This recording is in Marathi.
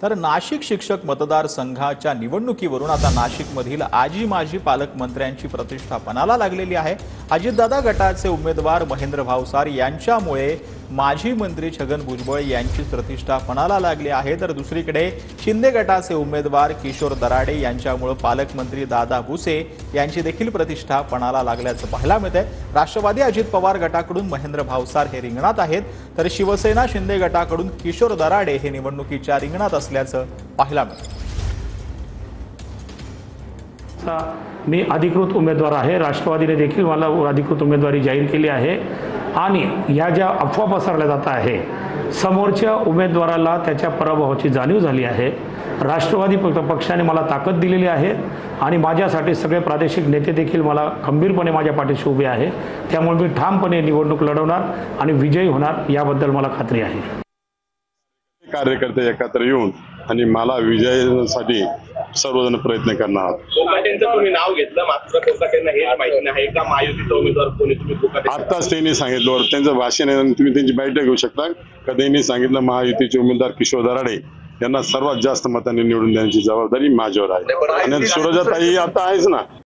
तर नाशिक शिक्षक मतदारसंघाच्या निवडणुकीवरून आता नाशिकमधील आजी माजी पालकमंत्र्यांची प्रतिष्ठा पणाला लागलेली आहे। अजितदादा गटाचे उमेदवार महेंद्र भावसार यांच्यामुळे माजी मंत्री छगन भुजबळ यांची प्रतिष्ठा पणाला लागली आहे। तर दुसरीकडे शिंदे गटाचे उमेदवार किशोर दराडे यांच्यामुळे पालकमंत्री दादा भुसे यांची देखील प्रतिष्ठा पणाला लागल्याचं पाहायला मिळतंय। राष्ट्रवादी अजित पवार गटाकडून महेंद्र भावसार हे रिंगणात आहेत, तर शिवसेना शिंदे गटाकडून किशोर दराडे हे निवडणुकीच्या रिंगणात असल्याचं पाहायला मिळतं। मी अधिकृत उमेदवार आहे। राष्ट्रवादीने देखील मला अधिकृत उमेदवारी जाहीर केली आहे आणि या ज्या अफवा पसरल्या जात आहे, समोरच्या उमेदवाराला त्याच्या पराभवाची जाणीव झाली आहे। राष्ट्रवादी पक्षाने मला ताकद दिलेली आहे आणि माझ्यासाठी सगळे प्रादेशिक नेते देखील मला खंबीरपणे माझ्या पाठीशी उभे आहे। त्यामुळे मी ठामपणे निवडणूक लढवणार आणि विजयी होणार याबद्दल मला खात्री आहे। कार्यकर्ते एकत्र येऊन आणि मला विजयासाठी सर्वजण प्रयत्न करणार आहोत। कोकाटेंचं तुम्ही नाव घेतलं, मात्र कोकाटेंना हेच माहिती नाही का महायुतीचा उमेदवार कोणी? तुम्ही कोकाटे आताच त्यांनी सांगितलं, त्यांचं भाषण आहे, तुम्ही त्यांची बैठक घेऊ शकता का? त्यांनी सांगितलं महायुतीचे उमेदवार किशोर दराडे यांना सर्वात जास्त मतांनी निवडून देण्याची जबाबदारी माझ्यावर आहे आणि सुरजाताई आता आहेच ना।